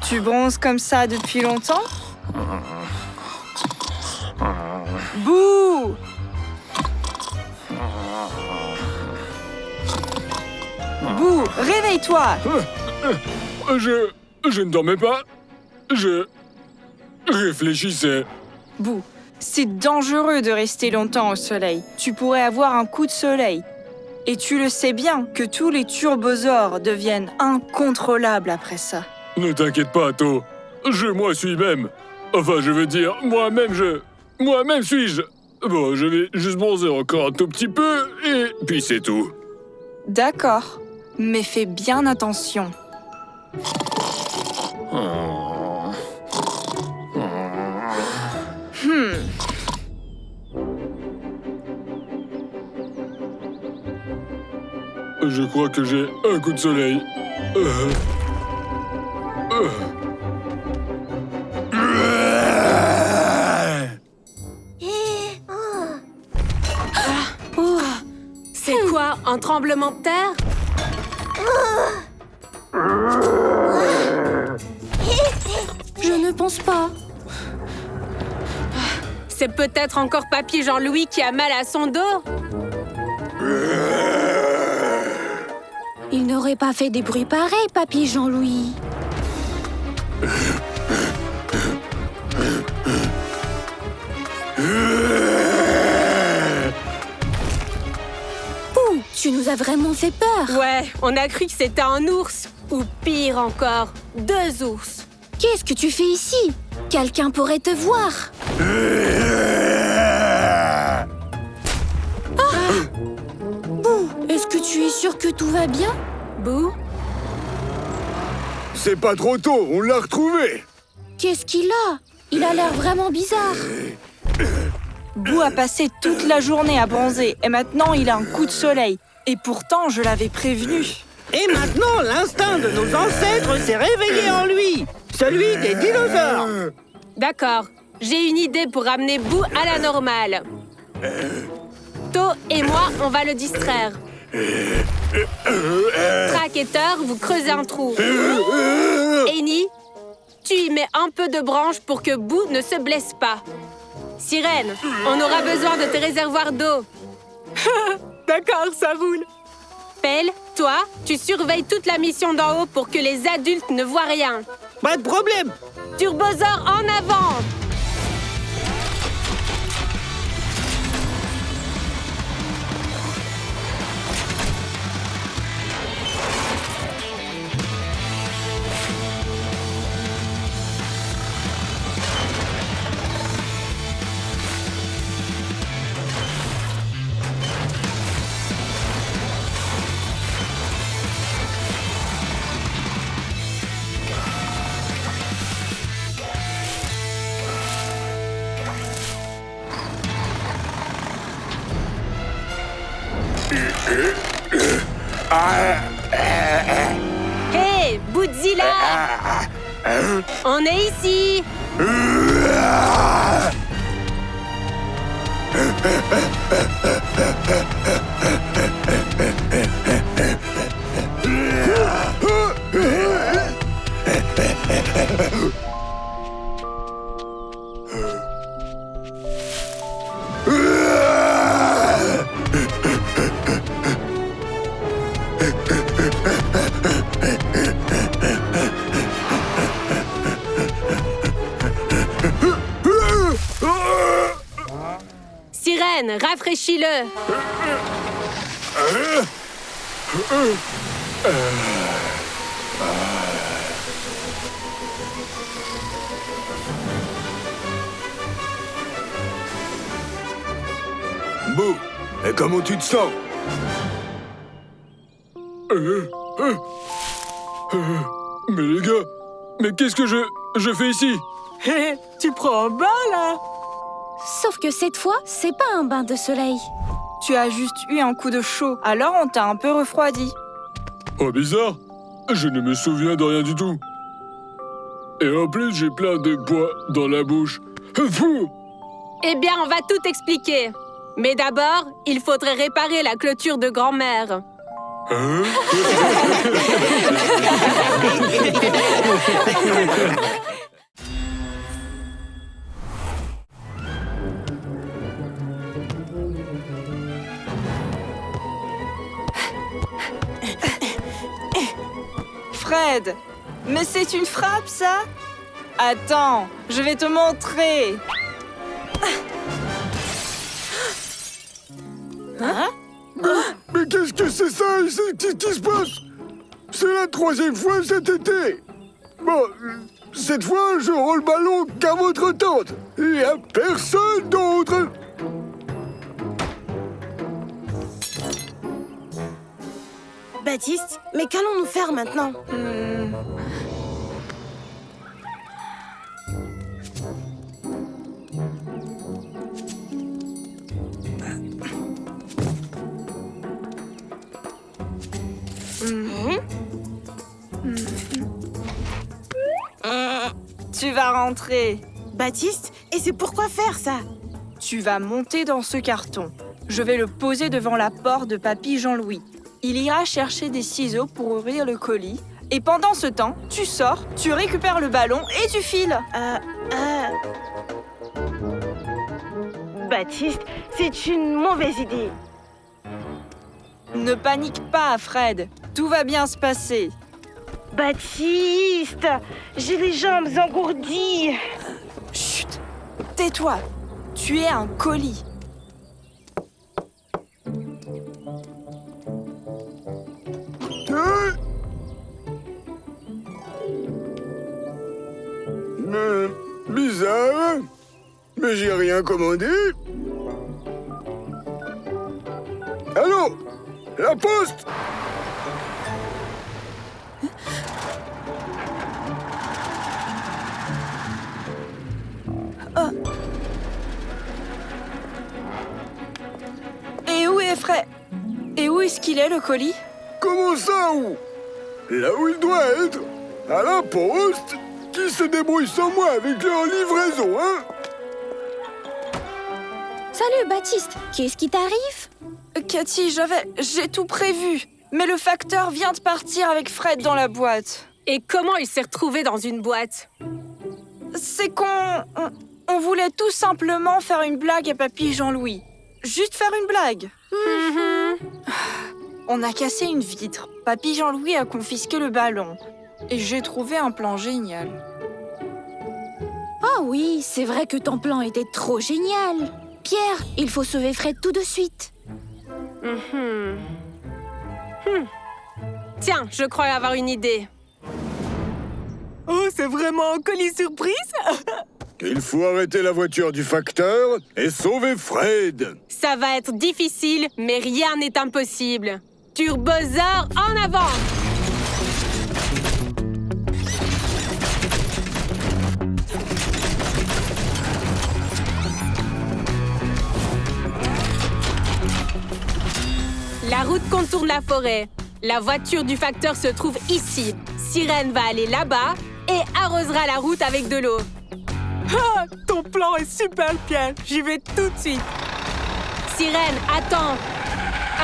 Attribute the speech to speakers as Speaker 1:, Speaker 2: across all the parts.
Speaker 1: Tu bronzes comme ça depuis longtemps? Bouh! Bouh, réveille-toi!
Speaker 2: Je ne dormais pas. Je réfléchissais.
Speaker 1: Bouh, c'est dangereux de rester longtemps au soleil. Tu pourrais avoir un coup de soleil. Et tu le sais bien que tous les turbosaures deviennent incontrôlables après ça.
Speaker 2: Ne t'inquiète pas, To. Moi suis même. Enfin, je veux dire, moi-même suis-je. Bon, je vais juste bronzer encore un tout petit peu, et puis c'est tout.
Speaker 1: D'accord, mais fais bien attention.
Speaker 2: Je crois que j'ai un coup de soleil.
Speaker 3: C'est quoi, un tremblement de terre?
Speaker 4: Je ne pense pas.
Speaker 3: C'est peut-être encore Papy Jean-Louis qui a mal à son dos?
Speaker 4: Il n'aurait pas fait des bruits pareils, Papy Jean-Louis. Ouh, tu nous as vraiment fait peur.
Speaker 3: Ouais, on a cru que c'était un ours. Ou pire encore, 2 ours.
Speaker 4: Qu'est-ce que tu fais ici? Quelqu'un pourrait te voir. Bouh, est-ce que tu es sûr que tout va bien?
Speaker 3: Bouh?
Speaker 2: C'est pas trop tôt, on l'a retrouvé.
Speaker 4: Qu'est-ce qu'il a? Il a l'air vraiment bizarre.
Speaker 1: Bouh a passé toute la journée à bronzer et maintenant il a un coup de soleil. Et pourtant, je l'avais prévenu.
Speaker 5: Et maintenant, l'instinct de nos ancêtres s'est réveillé en lui, celui des dinosaures.
Speaker 3: D'accord, j'ai une idée pour ramener Bouh à la normale. To et moi, on va le distraire. Track et Teur, vous creusez un trou. Eni, tu y mets un peu de branche pour que Bouh ne se blesse pas. Sirène, on aura besoin de tes réservoirs d'eau. D'accord, ça roule. Pelle, toi, tu surveilles toute la mission d'en haut pour que les adultes ne voient rien.
Speaker 5: Pas de problème.
Speaker 3: Turbosaure en avant! Hé, Boudzilla! On est ici! Sirène, rafraîchis-le!
Speaker 2: Bouh, et comment tu te sens? Mais les gars, mais qu'est-ce que je fais ici?
Speaker 5: Hé, tu prends un bain, là?
Speaker 4: Sauf que cette fois, c'est pas un bain de soleil.
Speaker 1: Tu as juste eu un coup de chaud, alors on t'a un peu refroidi.
Speaker 2: Oh, bizarre. Je ne me souviens de rien du tout. Et en plus, j'ai plein de poids dans la bouche. Fou!
Speaker 3: Eh bien, on va tout expliquer. Mais d'abord, il faudrait réparer la clôture de grand-mère.
Speaker 2: Hein?
Speaker 1: Fred, mais c'est une frappe, ça? Attends, je vais te montrer.
Speaker 2: Mais qu'est-ce que c'est ça? Qu'est-ce qui se passe? C'est la 3e fois cet été. Bon, cette fois, je rends le ballon qu'à votre tante. Et à personne d'autre.
Speaker 6: Baptiste, mais qu'allons-nous faire maintenant?
Speaker 1: Tu vas rentrer.
Speaker 6: Baptiste, et c'est pourquoi faire ça?
Speaker 1: Tu vas monter dans ce carton. Je vais le poser devant la porte de Papy Jean-Louis. Il ira chercher des ciseaux pour ouvrir le colis. Et pendant ce temps, tu sors, tu récupères le ballon et tu files.
Speaker 6: Baptiste, c'est une mauvaise idée.
Speaker 1: Ne panique pas, Fred. Tout va bien se passer.
Speaker 6: Baptiste, j'ai les jambes engourdies.
Speaker 1: Chut! Tais-toi. Tu es un colis.
Speaker 2: Bizarre. Mais j'ai rien commandé. Allô? La poste?
Speaker 1: Et où est Fred? Et où est-ce qu'il est, le colis?
Speaker 2: Comment ça, où? Là où il doit être. À la poste. Qui se débrouille sans moi avec leur livraison, hein?
Speaker 4: Salut, Baptiste. Qu'est-ce qui t'arrive?
Speaker 1: Cathy, j'ai tout prévu. Mais le facteur vient de partir avec Fred dans la boîte.
Speaker 3: Et comment il s'est retrouvé dans une boîte?
Speaker 1: C'est on voulait tout simplement faire une blague à Papy Jean-Louis. Juste faire une blague. On a cassé une vitre. Papy Jean-Louis a confisqué le ballon. Et j'ai trouvé un plan génial.
Speaker 4: Oh oui, c'est vrai que ton plan était trop génial. Pierre, il faut sauver Fred tout de suite.
Speaker 3: Tiens, je crois avoir une idée.
Speaker 5: Oh, c'est vraiment un colis surprise?
Speaker 2: Il faut arrêter la voiture du facteur et sauver Fred.
Speaker 3: Ça va être difficile, mais rien n'est impossible. Turbosaur, en avant! La route contourne la forêt. La voiture du facteur se trouve ici. Sirène va aller là-bas et arrosera la route avec de l'eau.
Speaker 5: Ah, ton plan est super, Pierre. J'y vais tout de suite.
Speaker 3: Sirène, attends.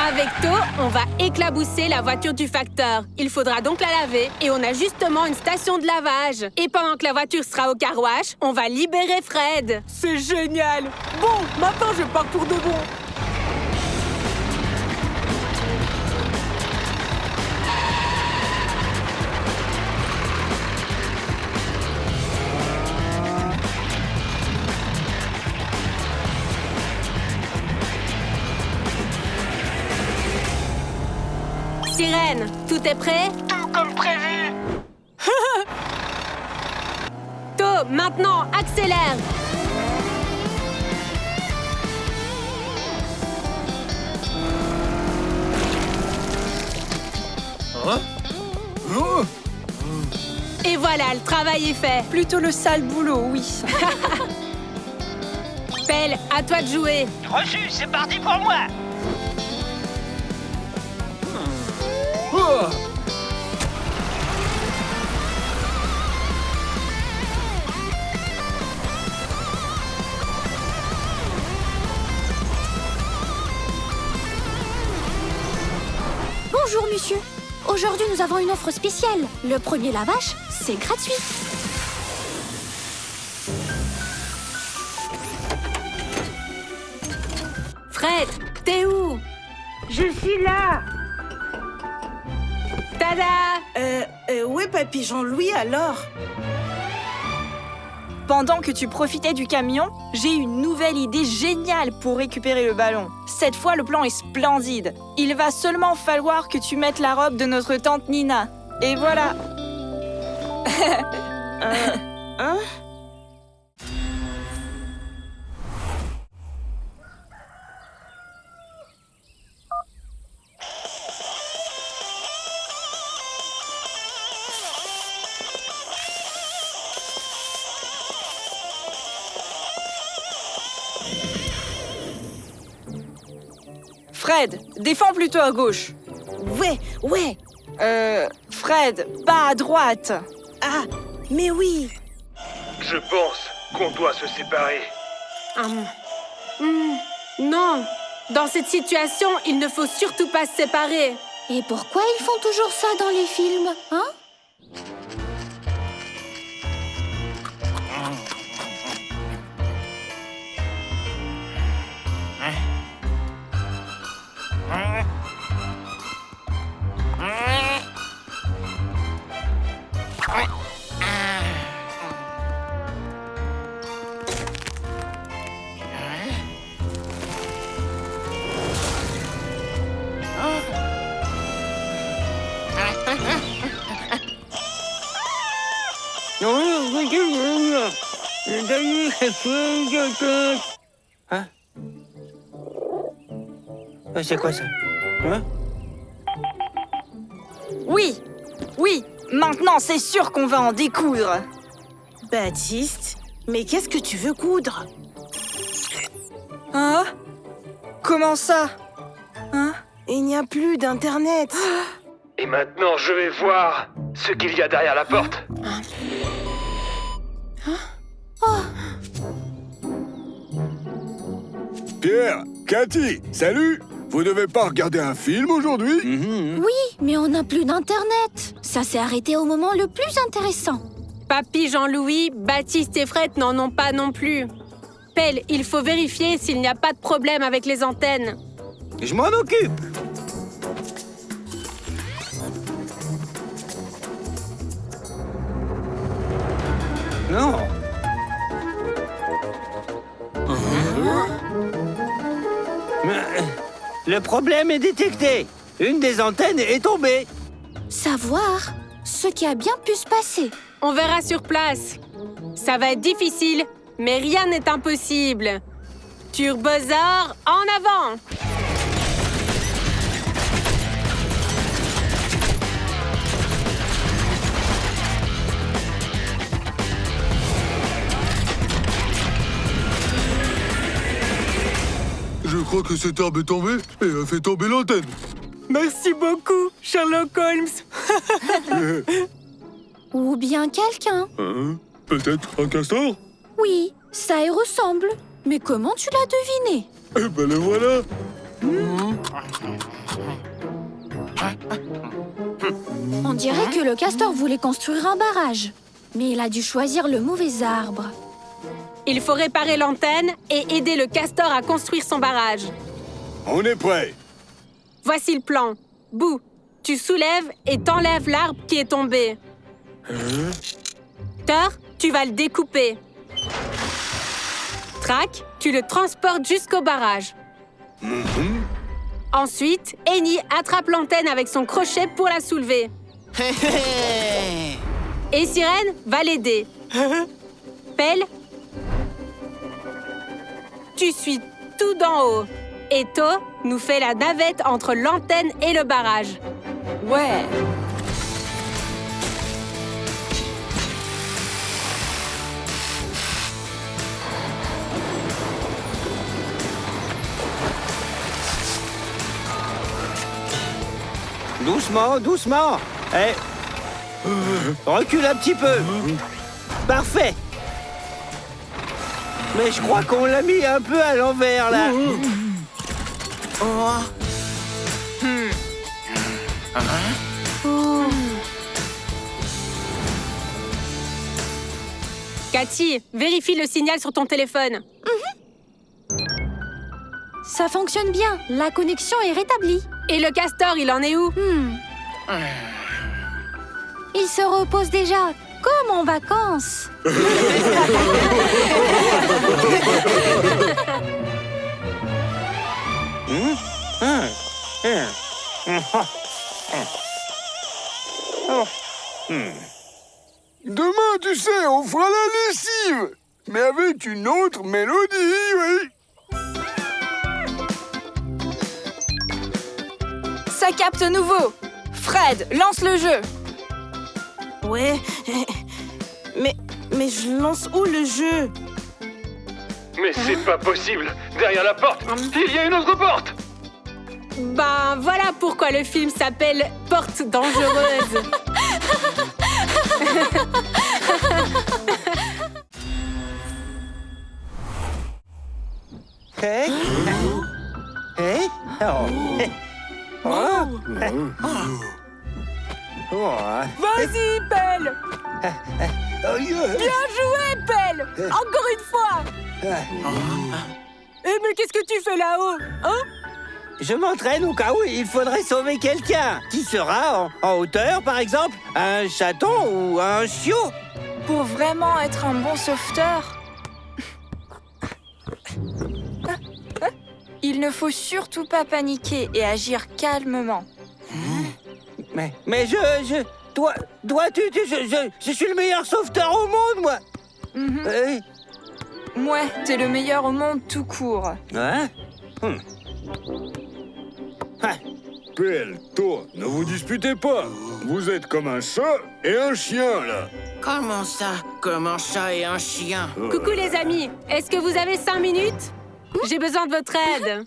Speaker 3: Avec To, on va éclabousser la voiture du facteur. Il faudra donc la laver et on a justement une station de lavage. Et pendant que la voiture sera au car wash, on va libérer Fred.
Speaker 5: C'est génial. Bon, maintenant je pars pour de bon.
Speaker 3: Sirène, tout est prêt?
Speaker 5: Tout comme prévu.
Speaker 3: To, maintenant, accélère! Et voilà, le travail est fait.
Speaker 1: Plutôt le sale boulot, oui.
Speaker 3: Pelle, à toi de jouer.
Speaker 5: Reçu, c'est parti pour moi.
Speaker 4: Bonjour, monsieur Aujourd'hui, nous avons une offre spéciale. Le premier lavage, c'est gratuit.
Speaker 3: Fred, t'es où?
Speaker 6: Je suis là.
Speaker 3: Tada!
Speaker 6: Où est Papy Jean-Louis alors?
Speaker 1: Pendant que tu profitais du camion, j'ai une nouvelle idée géniale pour récupérer le ballon. Cette fois, le plan est splendide. Il va seulement falloir que tu mettes la robe de notre tante Nina. Et voilà.
Speaker 6: Hein?
Speaker 1: Fred, défends plutôt à gauche.
Speaker 6: Ouais.
Speaker 1: Fred, pas à droite.
Speaker 6: Ah, mais oui.
Speaker 7: Je pense qu'on doit se séparer.
Speaker 3: Non! Dans cette situation, il ne faut surtout pas se séparer.
Speaker 4: Et pourquoi ils font toujours ça dans les films, hein?
Speaker 5: Hein? C'est quoi ça? Hein?
Speaker 1: Oui, maintenant c'est sûr qu'on va en découdre.
Speaker 6: Baptiste, mais qu'est-ce que tu veux coudre?
Speaker 1: Hein? Comment ça? Hein?
Speaker 6: Il n'y a plus d'internet.
Speaker 7: Et maintenant, je vais voir ce qu'il y a derrière la porte.
Speaker 2: Pierre, Cathy, salut! Vous devez pas regarder un film aujourd'hui?
Speaker 4: Oui, mais on n'a plus d'internet. Ça s'est arrêté au moment le plus intéressant.
Speaker 3: Papy Jean-Louis, Baptiste et Fred n'en ont pas non plus. Pelle, il faut vérifier s'il n'y a pas de problème avec les antennes.
Speaker 5: Je m'en occupe. Non. Le problème est détecté. Une des antennes est tombée.
Speaker 4: Savoir ce qui a bien pu se passer.
Speaker 3: On verra sur place. Ça va être difficile, mais rien n'est impossible. Turbosaur, en avant!
Speaker 2: Je crois que cette arme est tombée et a fait tomber l'antenne.
Speaker 3: Merci beaucoup, Sherlock Holmes.
Speaker 4: Ou bien quelqu'un.
Speaker 2: Peut-être un castor?
Speaker 4: Oui, ça y ressemble. Mais comment tu l'as deviné?
Speaker 2: Eh ben le voilà.
Speaker 4: On dirait que le castor voulait construire un barrage. Mais il a dû choisir le mauvais arbre.
Speaker 3: Il faut réparer l'antenne et aider le castor à construire son barrage.
Speaker 2: On est prêt.
Speaker 3: Voici le plan. Boo, tu soulèves et t'enlèves l'arbre qui est tombé. Thor, tu vas le découper. Track, tu le transportes jusqu'au barrage. Ensuite, Eni attrape l'antenne avec son crochet pour la soulever. Et Sirène va l'aider. Pelle, tu suis tout d'en haut. Et To nous fait la navette entre l'antenne et le barrage.
Speaker 1: Ouais.
Speaker 5: Doucement, doucement. Recule un petit peu. Parfait. Mais je crois qu'on l'a mis un peu à l'envers, là.
Speaker 3: Cathy, vérifie le signal sur ton téléphone.
Speaker 4: Ça fonctionne bien. La connexion est rétablie.
Speaker 3: Et le castor, il en est où?
Speaker 4: Il se repose déjà, comme en vacances.
Speaker 2: Demain, tu sais, on fera la lessive. Mais avec une autre mélodie, oui.
Speaker 1: Ça capte nouveau. Fred, lance le jeu.
Speaker 6: Ouais. Mais je lance où le jeu?
Speaker 7: Mais c'est pas possible. Derrière la porte, il y a une autre porte.
Speaker 3: Ben voilà pourquoi le film s'appelle Porte dangereuse.
Speaker 5: Hey. Hey. Oh.
Speaker 3: Vas-y, Pelle. Bien joué, Pelle. Encore une fois. Mais qu'est-ce que tu fais là-haut, hein?
Speaker 5: Je m'entraîne au cas où il faudrait sauver quelqu'un. Qui sera en hauteur, par exemple? Un chaton ou un chiot?
Speaker 1: Pour vraiment être un bon sauveteur, il ne faut surtout pas paniquer et agir calmement.
Speaker 5: Mais toi, je suis le meilleur sauveteur au monde, moi.
Speaker 1: Ouais, t'es le meilleur au monde tout court.
Speaker 5: Hein?
Speaker 2: Pelle, toi, ne vous disputez pas. Vous êtes comme un chat et un chien, là.
Speaker 6: Comment ça? Comme un chat et un chien?
Speaker 3: Coucou les amis, est-ce que vous avez 5 minutes? J'ai besoin de votre aide.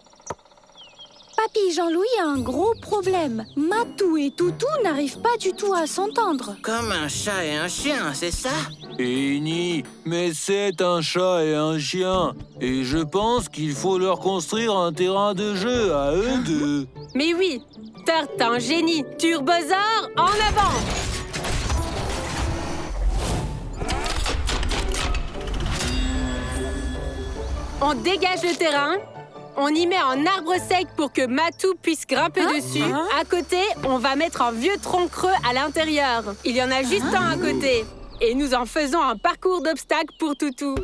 Speaker 4: Papy Jean-Louis a un gros problème. Matou et Toutou n'arrivent pas du tout à s'entendre.
Speaker 6: Comme un chat et un chien, c'est ça?
Speaker 8: Eni, mais c'est un chat et un chien. Et je pense qu'il faut leur construire un terrain de jeu à eux deux.
Speaker 3: Mais oui, Turt, t'es un génie. Turbosaur, en avant! On dégage le terrain. On y met un arbre sec pour que Matou puisse grimper dessus. À côté, on va mettre un vieux tronc creux à l'intérieur. Il y en a juste un à côté. Et nous en faisons un parcours d'obstacles pour Toutou.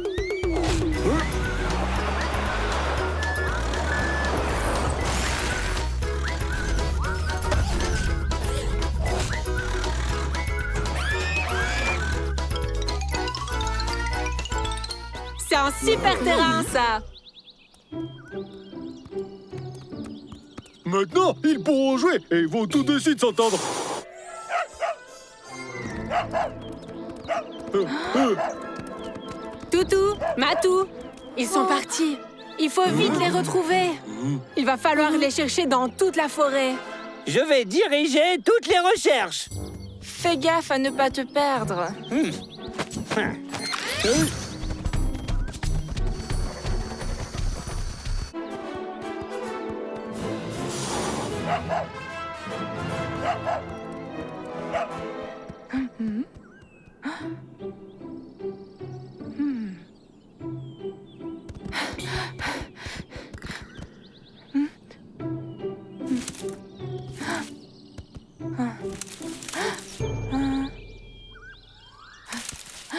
Speaker 3: C'est un super terrain, ça.
Speaker 2: Maintenant, ils pourront jouer et ils vont tout de suite s'entendre.
Speaker 3: Toutou, Matou, ils sont partis. Il faut vite les retrouver. Il va falloir les chercher dans toute la forêt.
Speaker 5: Je vais diriger toutes les recherches.
Speaker 1: Fais gaffe à ne pas te perdre.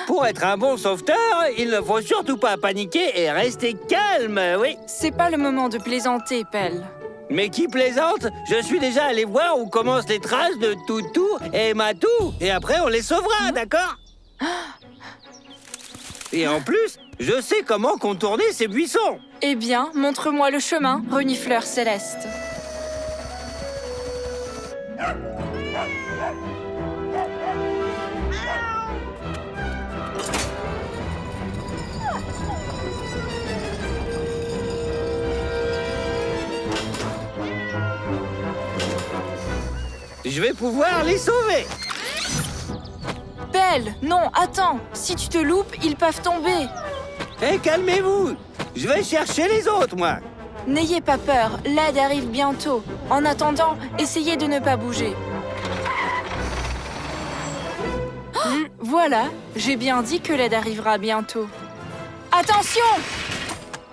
Speaker 5: Pour être un bon sauveteur, il ne faut surtout pas paniquer et rester calme, oui.
Speaker 1: C'est pas le moment de plaisanter, Pelle.
Speaker 5: Mais qui plaisante? Je suis déjà allé voir où commencent les traces de Toutou et Matou. Et après, on les sauvera, d'accord? Et en plus, je sais comment contourner ces buissons.
Speaker 1: Eh bien, montre-moi le chemin, renifleur céleste.
Speaker 5: Je vais pouvoir les sauver.
Speaker 1: Pelle, non, attends. Si tu te loupes, ils peuvent tomber.
Speaker 5: Eh, calmez-vous. Je vais chercher les autres, moi.
Speaker 1: N'ayez pas peur, l'aide arrive bientôt. En attendant, essayez de ne pas bouger. Voilà, j'ai bien dit que l'aide arrivera bientôt. Attention!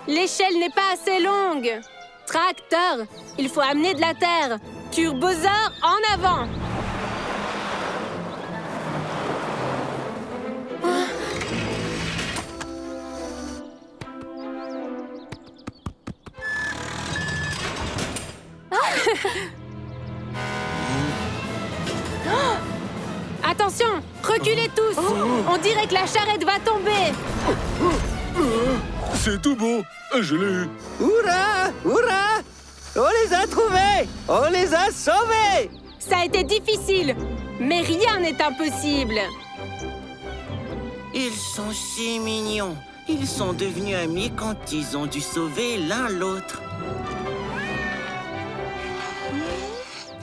Speaker 3: L'échelle n'est pas assez longue. Tracteur, il faut amener de la terre. Turbosaure, en avant! Attention, reculez tous! On dirait que la charrette va tomber!
Speaker 2: C'est tout bon, je l'ai eu.
Speaker 5: Hurrah! Hurrah! On les a trouvés! On les a sauvés!
Speaker 3: Ça a été difficile, mais rien n'est impossible.
Speaker 9: Ils sont si mignons. Ils sont devenus amis quand ils ont dû sauver l'un l'autre.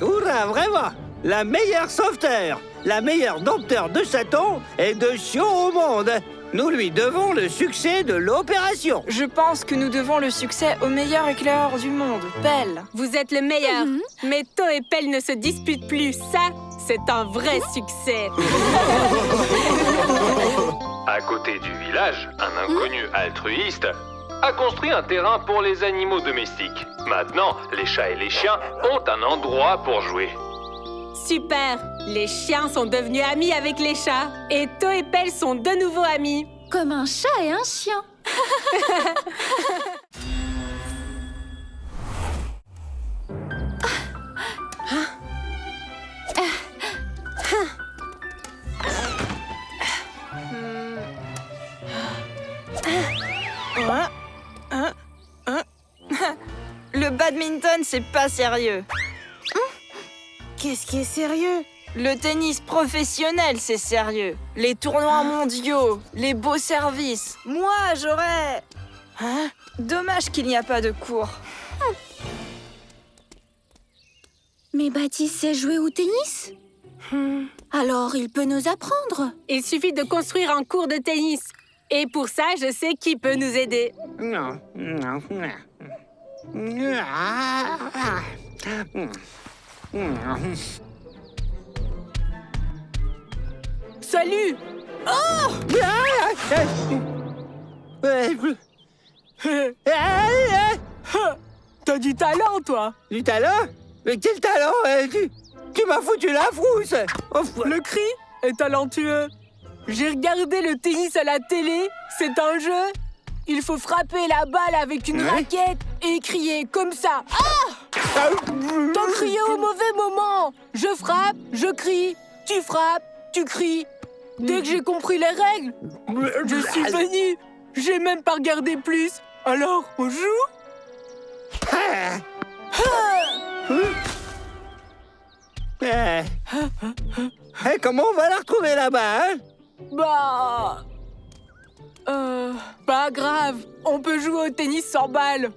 Speaker 5: Hurrah, vraiment! La meilleure sauveteur, la meilleure dompteur de chatons et de chiots au monde. Nous lui devons le succès de l'opération.
Speaker 1: Je pense que nous devons le succès au meilleur éclaireur du monde, Pelle.
Speaker 3: Vous êtes le meilleur, mais To et Pelle ne se disputent plus. Ça, c'est un vrai succès.
Speaker 7: À côté du village, un inconnu altruiste a construit un terrain pour les animaux domestiques. Maintenant, les chats et les chiens ont un endroit pour jouer.
Speaker 3: Super! Les chiens sont devenus amis avec les chats. Et To et Pelle sont de nouveau amis.
Speaker 4: Comme un chat et un chien.
Speaker 1: Le badminton, c'est pas sérieux.
Speaker 6: Qu'est-ce qui est sérieux?
Speaker 1: Le tennis professionnel, c'est sérieux. Les tournois mondiaux, les beaux services. Moi, j'aurais... Dommage qu'il n'y a pas de cours.
Speaker 4: Mais Baptiste sait jouer au tennis? Alors, il peut nous apprendre.
Speaker 3: Il suffit de construire un court de tennis. Et pour ça, je sais qui peut nous aider.
Speaker 5: Non, non, non.
Speaker 3: Salut! T'as du talent, toi!
Speaker 5: Du talent? Mais quel talent? Tu m'as foutu la frousse!
Speaker 3: Le cri est talentueux. J'ai regardé le tennis à la télé. C'est un jeu. Il faut frapper la balle avec une raquette et crier comme ça. Ah! T'as crié au mauvais moment. Je frappe, je crie. Tu frappes, tu cries. Dès que j'ai compris les règles, je suis venu. J'ai même pas regardé plus. Alors, on joue?
Speaker 5: Comment on va la retrouver là-bas, hein?
Speaker 3: Bah... pas grave. On peut jouer au tennis sans balle.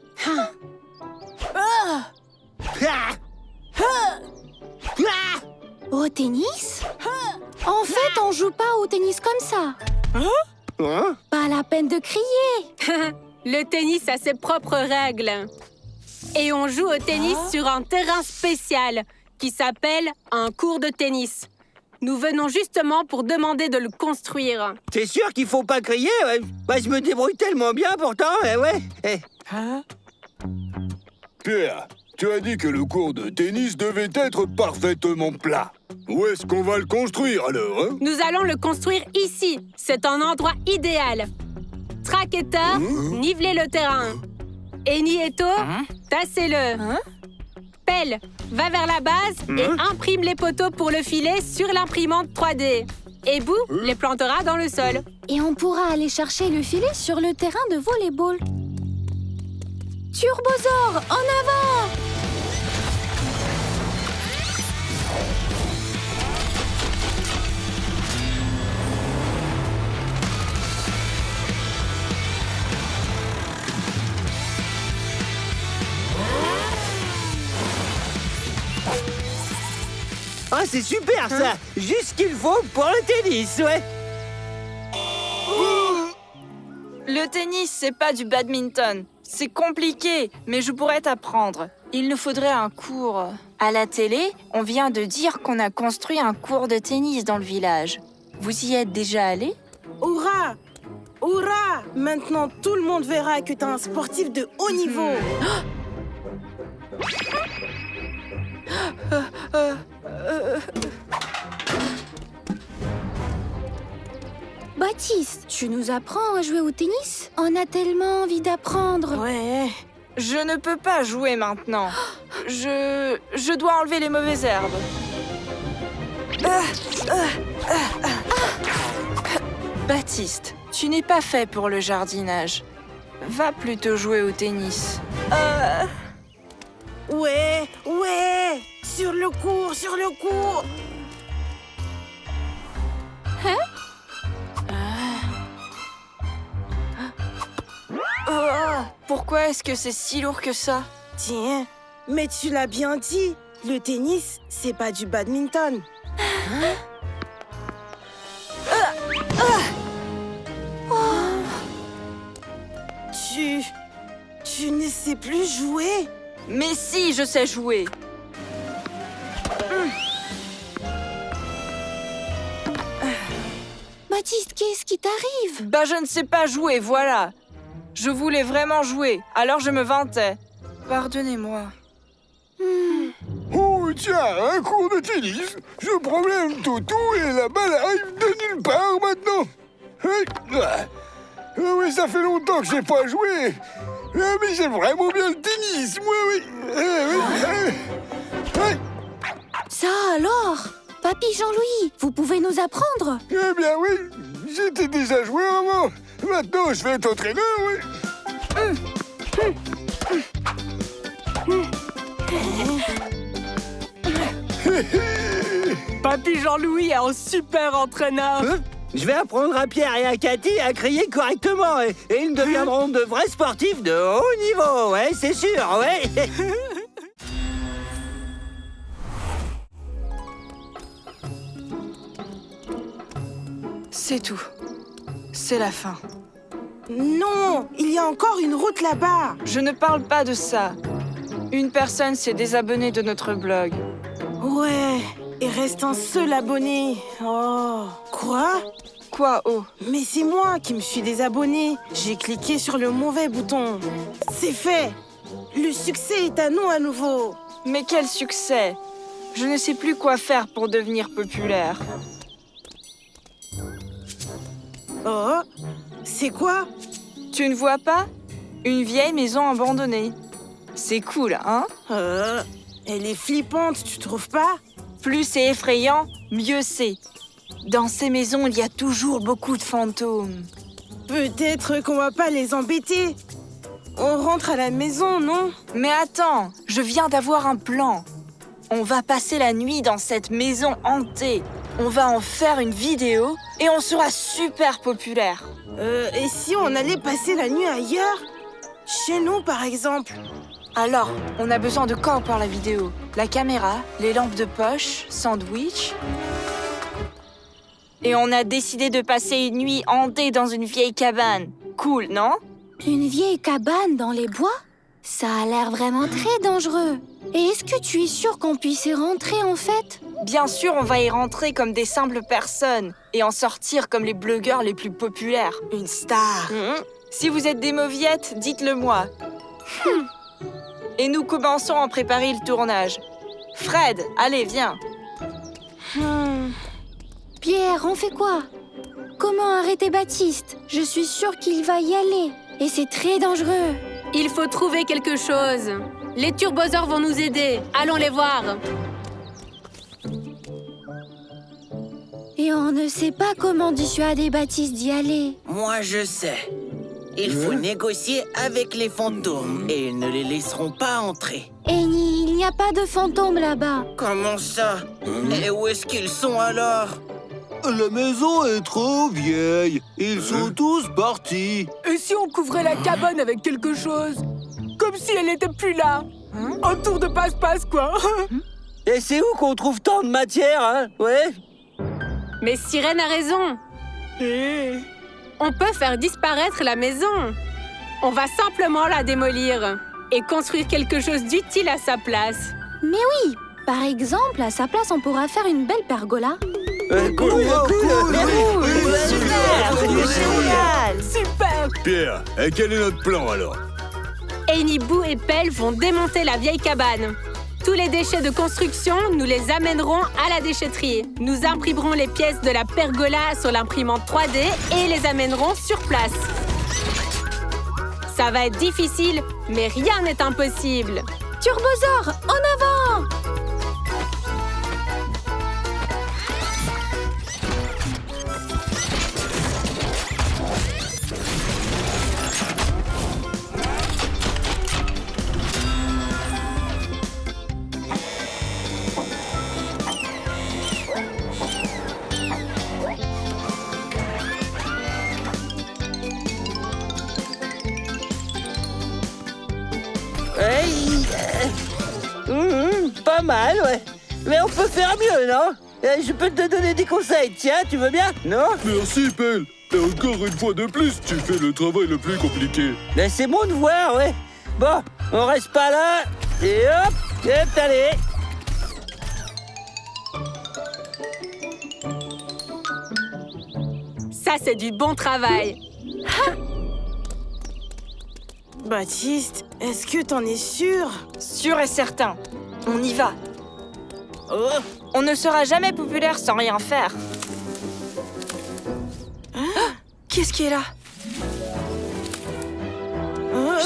Speaker 4: Au tennis? En fait, on joue pas au tennis comme ça.
Speaker 5: Hein?
Speaker 4: Pas la peine de crier.
Speaker 3: Le tennis a ses propres règles. Et on joue au tennis sur un terrain spécial qui s'appelle un court de tennis. Nous venons justement pour demander de le construire.
Speaker 5: T'es sûr qu'il faut pas crier? Ouais. Bah, je me débrouille tellement bien pourtant, ouais.
Speaker 2: Pierre, tu as dit que le court de tennis devait être parfaitement plat. Où est-ce qu'on va le construire alors, hein?
Speaker 3: Nous allons le construire ici. C'est un endroit idéal. Tracteur, nivelez le terrain. Eni et To, tassez-le. Pelle, va vers la base et imprime les poteaux pour le filet sur l'imprimante 3D. Et Boo les plantera dans le sol.
Speaker 4: Et on pourra aller chercher le filet sur le terrain de volleyball. Turbosaure, en avant!
Speaker 5: Ah, c'est super ça! Juste ce qu'il faut pour le tennis, ouais!
Speaker 1: Le tennis, c'est pas du badminton. C'est compliqué, mais je pourrais t'apprendre. Il nous faudrait un cours. À la télé, on vient de dire qu'on a construit un court de tennis dans le village. Vous y êtes déjà allé?
Speaker 6: Hurrah! Hurrah! Maintenant, tout le monde verra que t'es un sportif de haut niveau.
Speaker 4: Baptiste, tu nous apprends à jouer au tennis? On a tellement envie d'apprendre.
Speaker 6: Ouais.
Speaker 1: Je ne peux pas jouer maintenant. Je dois enlever les mauvaises herbes. Baptiste, tu n'es pas fait pour le jardinage. Va plutôt jouer au tennis.
Speaker 6: Ouais, ouais. Sur le cours, sur le cours.
Speaker 1: Pourquoi est-ce que c'est si lourd que ça?
Speaker 6: Tiens, mais tu l'as bien dit. Le tennis, c'est pas du badminton. Tu ne sais plus jouer?
Speaker 1: Mais si, je sais jouer.
Speaker 4: Baptiste, qu'est-ce qui t'arrive?
Speaker 1: Bah, je ne sais pas jouer, voilà. Je voulais vraiment jouer, alors je me vantais. Pardonnez-moi.
Speaker 2: Oh, tiens, un cours de tennis. Je promène toutou et la balle arrive de nulle part maintenant. Oui, ça fait longtemps que j'ai pas joué. Mais j'aime vraiment bien le tennis, moi, oui.
Speaker 4: Ça alors? Papy Jean-Louis, vous pouvez nous apprendre?
Speaker 2: Eh bien oui, j'étais déjà joué avant. Maintenant, je vais être entraîneur, oui.
Speaker 1: Papy Jean-Louis est un super entraîneur.
Speaker 5: Je vais apprendre à Pierre et à Cathy à crier correctement et ils deviendront de vrais sportifs de haut niveau, ouais, c'est sûr, ouais.
Speaker 1: C'est tout. C'est la fin.
Speaker 6: Non, il y a encore une route là-bas.
Speaker 1: Je ne parle pas de ça. Une personne s'est désabonnée de notre blog.
Speaker 6: Ouais, et reste un seul abonné. Oh, quoi?
Speaker 1: Quoi, oh?
Speaker 6: Mais c'est moi qui me suis désabonné. J'ai cliqué sur le mauvais bouton. C'est fait. Le succès est à nous à nouveau.
Speaker 1: Mais quel succès! Je ne sais plus quoi faire pour devenir populaire.
Speaker 6: Oh, c'est quoi?
Speaker 1: Tu ne vois pas? Une vieille maison abandonnée. C'est cool, hein?
Speaker 6: Elle est flippante, tu trouves pas?
Speaker 1: Plus c'est effrayant, mieux c'est. Dans ces maisons, il y a toujours beaucoup de fantômes.
Speaker 6: Peut-être qu'on va pas les embêter. On rentre à la maison, non?
Speaker 1: Mais attends, je viens d'avoir un plan. On va passer la nuit dans cette maison hantée. On va en faire une vidéo et on sera super populaire.
Speaker 6: Et si on allait passer la nuit ailleurs? Chez nous, par exemple.
Speaker 1: Alors, on a besoin de quoi pour la vidéo? La caméra, les lampes de poche, sandwich. Et on a décidé de passer une nuit hantée dans une vieille cabane. Cool, non?
Speaker 4: Une vieille cabane dans les bois? Ça a l'air vraiment très dangereux. Et est-ce que tu es sûr qu'on puisse y rentrer en fait?
Speaker 1: Bien sûr, on va y rentrer comme des simples personnes et en sortir comme les blogueurs les plus populaires. Une star. Si vous êtes des mauviettes, dites-le moi. Et nous commençons à préparer le tournage. Fred, allez, viens.
Speaker 4: Pierre, on fait quoi? Comment arrêter Baptiste? Je suis sûre qu'il va y aller. Et c'est très dangereux.
Speaker 3: Il faut trouver quelque chose. Les turbosaures vont nous aider. Allons les voir.
Speaker 4: Et on ne sait pas comment dissuader Baptiste d'y aller.
Speaker 9: Moi, je sais. Il faut négocier avec les fantômes et ils ne les laisseront pas entrer.
Speaker 4: Eni, il n'y a pas de fantômes là-bas.
Speaker 9: Comment ça? Et où est-ce qu'ils sont alors?
Speaker 8: La maison est trop vieille. Ils sont tous partis.
Speaker 1: Et si on couvrait la cabane avec quelque chose? Comme si elle n'était plus là. Un tour de passe-passe, quoi.
Speaker 5: Et c'est où qu'on trouve tant de matière, hein? Ouais.
Speaker 3: Mais Sirène a raison. On peut faire disparaître la maison. On va simplement la démolir et construire quelque chose d'utile à sa place.
Speaker 4: Mais oui, par exemple, à sa place, on pourra faire une belle pergola.
Speaker 5: Cool.
Speaker 1: Génial!
Speaker 3: Super!
Speaker 2: Pierre, et quel est notre plan alors?
Speaker 3: Annie, Boo et Pelle vont démonter la vieille cabane. Tous les déchets de construction, nous les amènerons à la déchetterie. Nous imprimerons les pièces de la pergola sur l'imprimante 3D et les amènerons sur place. Ça va être difficile, mais rien n'est impossible.
Speaker 4: Turbosaur, en avant!
Speaker 5: Pas mal, ouais. Mais on peut faire mieux, non? Je peux te donner des conseils, tiens, tu veux bien? Non?
Speaker 2: Merci, Pelle. Et encore une fois de plus, tu fais le travail le plus compliqué.
Speaker 5: Ben, c'est bon de voir, ouais. Bon, on reste pas là. Et hop, allez.
Speaker 3: Ça, c'est du bon travail.
Speaker 6: Baptiste, est-ce que t'en es sûr?
Speaker 1: Sûr et certain. On y va.
Speaker 5: Oh,
Speaker 1: On ne sera jamais populaire sans rien faire. Qu'est-ce qui est là?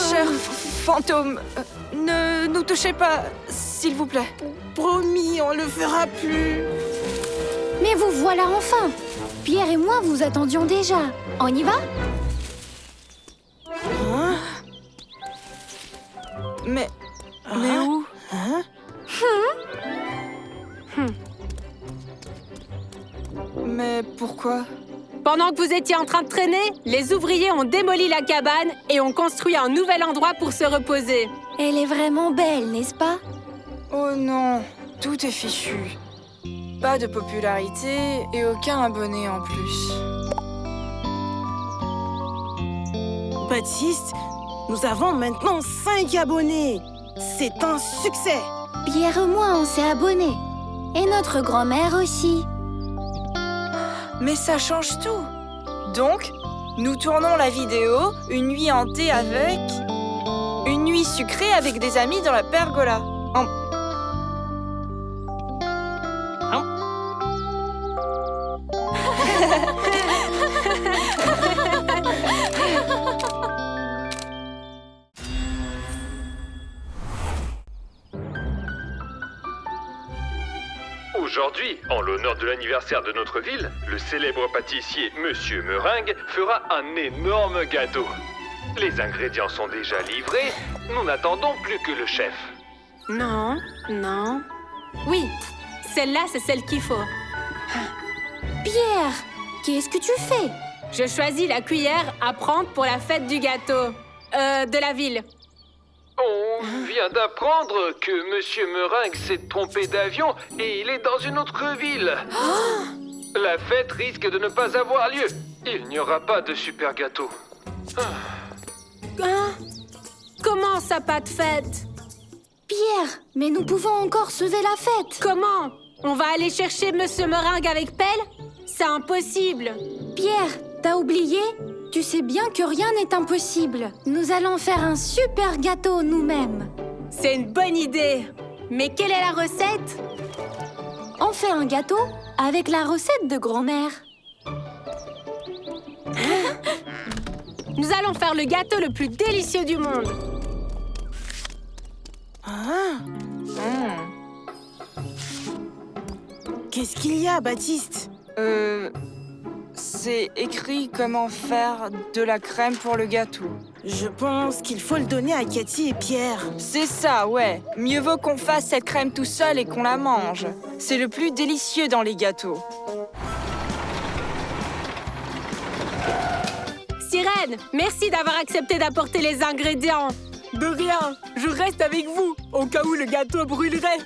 Speaker 1: Cher fantôme, ne nous touchez pas, s'il vous plaît.
Speaker 6: Promis, on le fera plus.
Speaker 4: Mais vous voilà enfin! Pierre et moi vous attendions déjà. On y va?
Speaker 1: Mais où? Mais pourquoi?
Speaker 3: Pendant que vous étiez en train de traîner, les ouvriers ont démoli la cabane et ont construit un nouvel endroit pour se reposer.
Speaker 4: Elle est vraiment belle, n'est-ce pas?
Speaker 1: Oh non, tout est fichu. Pas de popularité et aucun abonné en plus.
Speaker 6: Baptiste, nous avons maintenant 5 abonnés. C'est un succès.
Speaker 4: Pierre et moi on s'est abonnés. Et notre grand-mère aussi.
Speaker 1: Mais ça change tout. Donc, nous tournons la vidéo Une nuit hantée avec... Une nuit sucrée avec des amis dans la pergola.
Speaker 7: Aujourd'hui, en l'honneur de l'anniversaire de notre ville, le célèbre pâtissier Monsieur Meringue fera un énorme gâteau. Les ingrédients sont déjà livrés, nous n'attendons plus que le chef.
Speaker 3: Non. Oui, celle-là, c'est celle qu'il faut.
Speaker 4: Pierre, qu'est-ce que tu fais?
Speaker 3: Je choisis la cuillère à prendre pour la fête du gâteau. De la ville.
Speaker 7: On vient d'apprendre que Monsieur Meringue s'est trompé d'avion et il est dans une autre ville. La fête risque de ne pas avoir lieu. Il n'y aura pas de super gâteau.
Speaker 3: Hein? Comment ça, pas de fête?
Speaker 4: Pierre, mais nous pouvons encore sauver la fête.
Speaker 3: Comment? On va aller chercher Monsieur Meringue avec Pelle? C'est impossible.
Speaker 4: Pierre, t'as oublié? Tu sais bien que rien n'est impossible. Nous allons faire un super gâteau nous-mêmes.
Speaker 3: C'est une bonne idée. Mais quelle est la recette?
Speaker 4: On fait un gâteau avec la recette de grand-mère.
Speaker 3: Nous allons faire le gâteau le plus délicieux du monde.
Speaker 6: Qu'est-ce qu'il y a, Baptiste?
Speaker 1: C'est écrit comment faire de la crème pour le gâteau.
Speaker 6: Je pense qu'il faut le donner à Cathy et Pierre.
Speaker 1: C'est ça, ouais. Mieux vaut qu'on fasse cette crème tout seul et qu'on la mange. C'est le plus délicieux dans les gâteaux.
Speaker 3: Sirène, merci d'avoir accepté d'apporter les ingrédients. De rien, je reste avec vous, au cas où le gâteau brûlerait.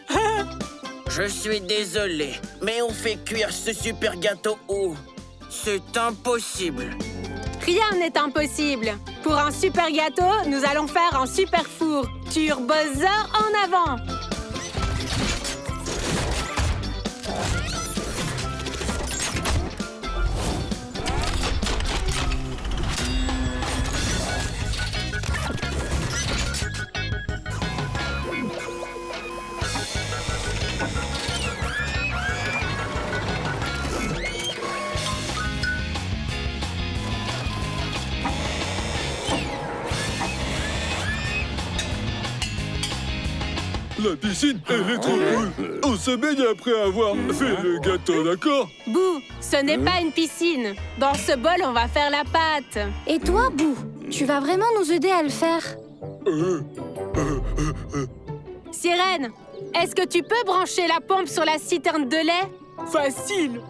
Speaker 9: Je suis désolé, mais on fait cuire ce super gâteau où? C'est impossible.
Speaker 3: Rien n'est impossible. Pour un super gâteau, nous allons faire un super four. Turbosaur en avant!
Speaker 2: La piscine, elle est trop cool. On se baigne après avoir fait le gâteau, d'accord?
Speaker 3: Boo, ce n'est pas une piscine. Dans ce bol, on va faire la pâte.
Speaker 4: Et toi, Boo, tu vas vraiment nous aider à le faire?
Speaker 3: Sirène, est-ce que tu peux brancher la pompe sur la citerne de lait?
Speaker 1: Facile.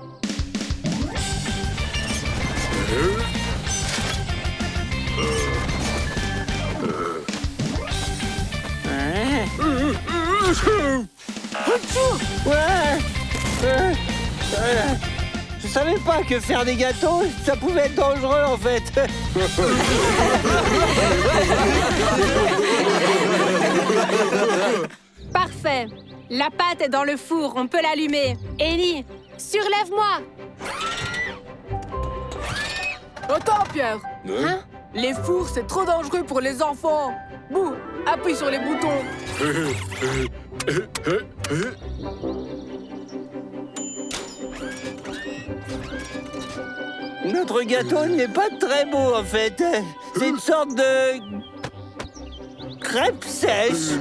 Speaker 5: Je savais pas que faire des gâteaux, ça pouvait être dangereux en fait.
Speaker 3: Parfait. La pâte est dans le four, on peut l'allumer. Ellie, surlève-moi.
Speaker 1: Attends, Pierre. Les fours, c'est trop dangereux pour les enfants. Bouh, appuie sur les boutons.
Speaker 5: Notre gâteau n'est pas très beau en fait. C'est une sorte de crêpe sèche.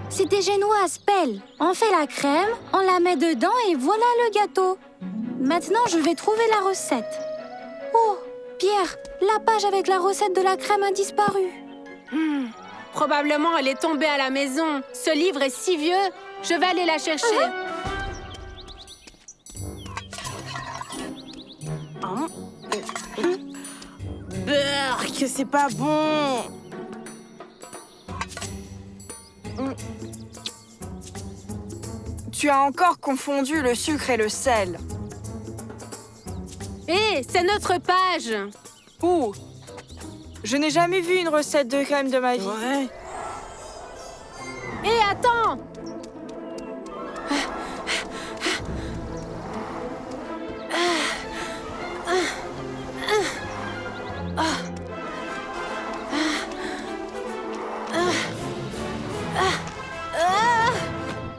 Speaker 4: C'est des génoises, Pelle. On fait la crème, on la met dedans et voilà le gâteau. Maintenant, je vais trouver la recette. Oh, Pierre, la page avec la recette de la crème a disparu.
Speaker 3: Probablement, elle est tombée à la maison. Ce livre est si vieux, je vais aller la chercher.
Speaker 6: Beurre, que c'est pas bon.
Speaker 1: Tu as encore confondu le sucre et le sel.
Speaker 3: Hé, c'est notre page.
Speaker 1: Ouh, je n'ai jamais vu une recette de crème de ma vie.
Speaker 6: Ouais.
Speaker 3: Hé, attends.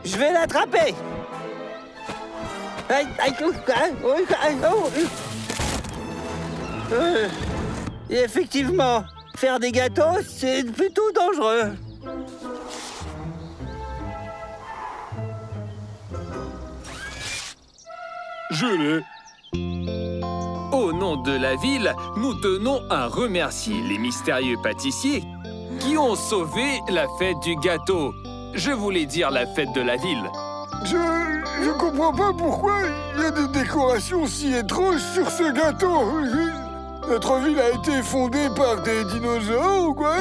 Speaker 5: Je vais l'attraper. Et effectivement, faire des gâteaux, c'est plutôt dangereux.
Speaker 2: Je l'ai.
Speaker 10: Au nom de la ville, nous tenons à remercier les mystérieux pâtissiers qui ont sauvé la fête du gâteau. Je voulais dire la fête de la ville.
Speaker 2: Je comprends pas pourquoi il y a des décorations si étranges sur ce gâteau. Notre ville a été fondée par des dinosaures ou quoi?